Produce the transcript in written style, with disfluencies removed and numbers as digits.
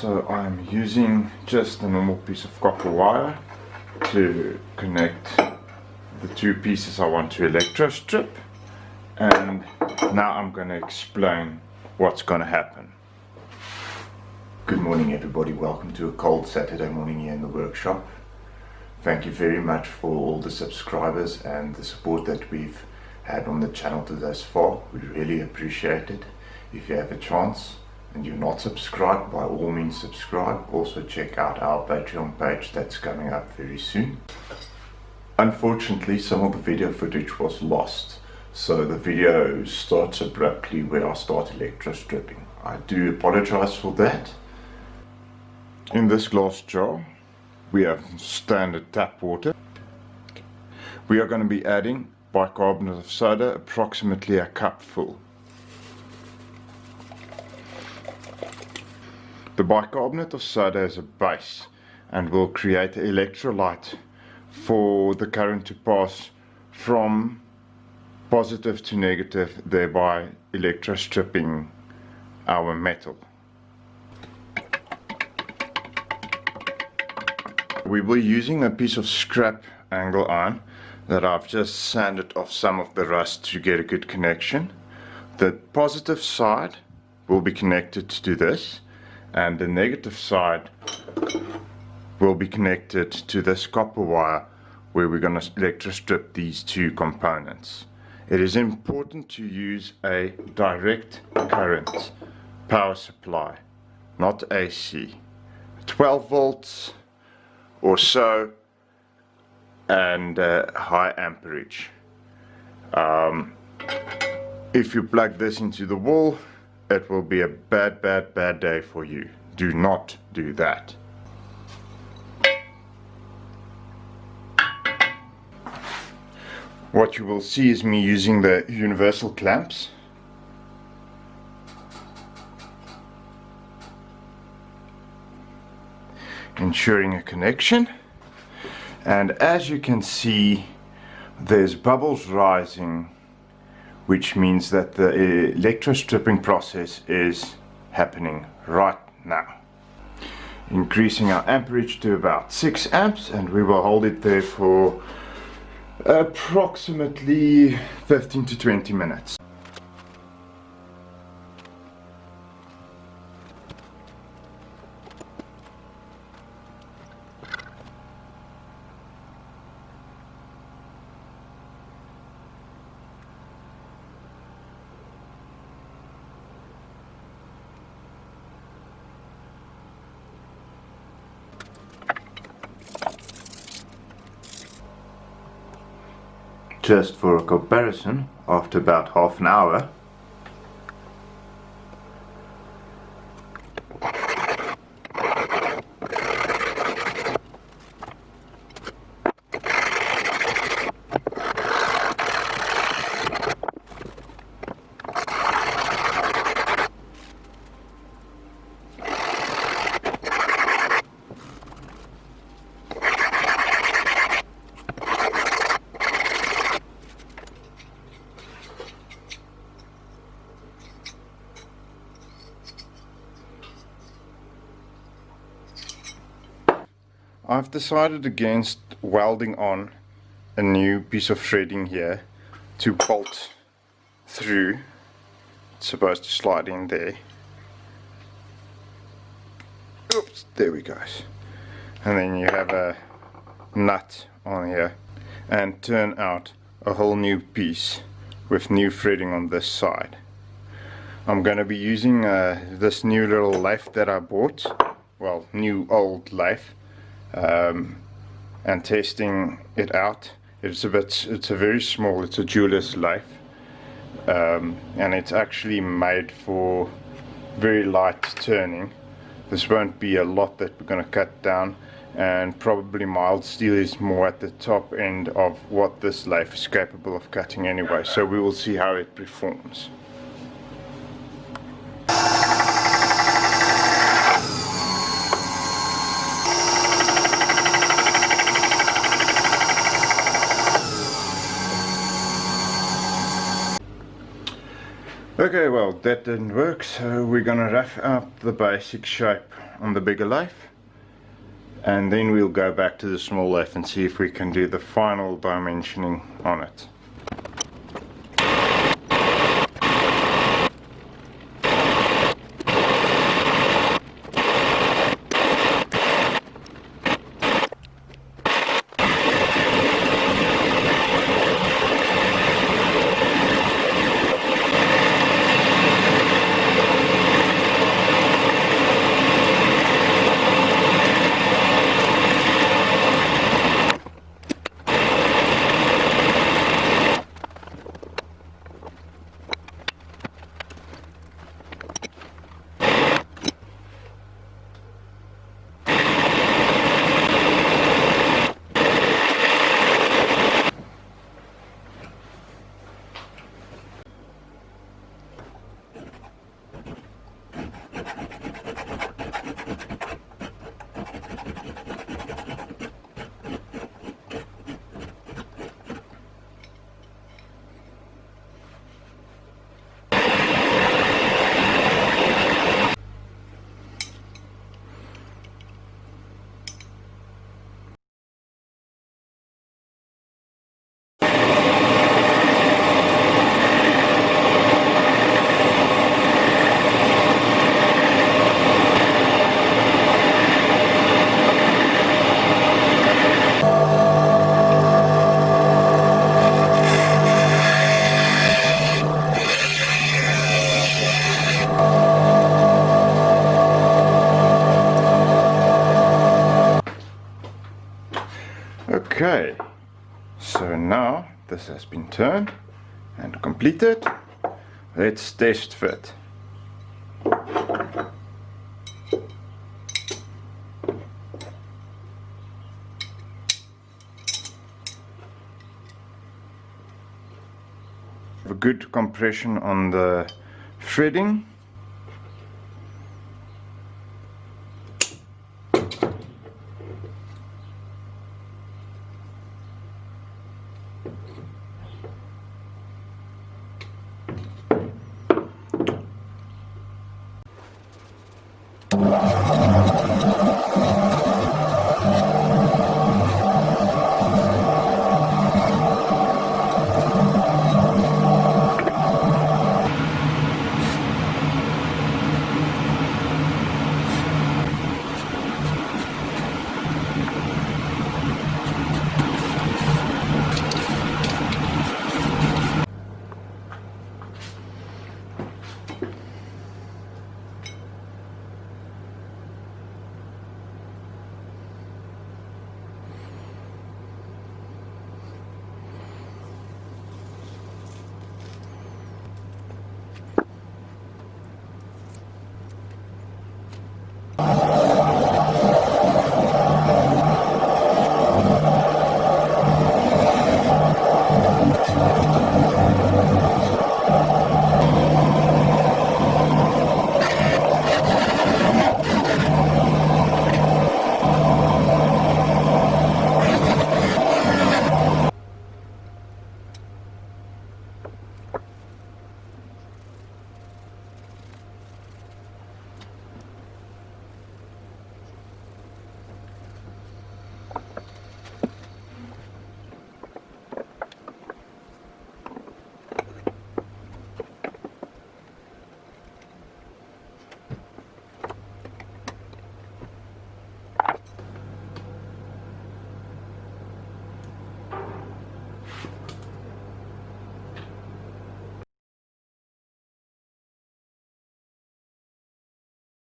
So I'm using just a normal piece of copper wire to connect the two pieces I want to electrostrip, and now I'm going to explain what's going to happen. Good morning everybody, welcome to a cold Saturday morning here in the workshop. Thank you very much for all the subscribers and the support that we've had on the channel to thus far. We really appreciate it. If you have a chance and you're not subscribed, by all means subscribe. Also check out our Patreon page that's coming up very soon. Unfortunately, some of the video footage was lost, so the video starts abruptly where I start electrostripping. I do apologize for that. In this glass jar we have standard tap water. We are going to be adding bicarbonate of soda, approximately a cup full. The bicarbonate of soda is a base and will create an electrolyte for the current to pass from positive to negative, thereby electrostripping our metal. We will be using a piece of scrap angle iron that I've just sanded off some of the rust to get a good connection. The positive side will be connected to this, and the negative side will be connected to this copper wire where we're going to electrostrip these two components. It is important to use a direct current power supply, not AC. 12 volts or so, and high amperage. If you plug this into the wall, it will be a bad day for you. Do not do that. What you will see is me using the universal clamps. Ensuring a connection, and as you can see, there's bubbles rising, which means that the electrostripping process is happening right now. Increasing our amperage to about 6 amps, and we will hold it there for approximately 15 to 20 minutes. Just for a comparison, after about half an hour, I've decided against welding on a new piece of threading here to bolt through. It's supposed to slide in there. Oops, there we go. And then you have a nut on here, and turn out a whole new piece with new threading on this side. I'm going to be using this new little lathe that I bought, well, new old lathe, and testing it out. It's a very small, it's a jeweler's lathe, and it's actually made for very light turning. This won't be a lot that we're going to cut down, and probably mild steel is more at the top end of what this lathe is capable of cutting anyway, so we will see how it performs. Okay, well, that didn't work, so we're gonna rough out the basic shape on the bigger lathe, and then we'll go back to the small lathe and see if we can do the final dimensioning on it. Okay, so now this has been turned and completed. Let's test fit. A good compression on the threading.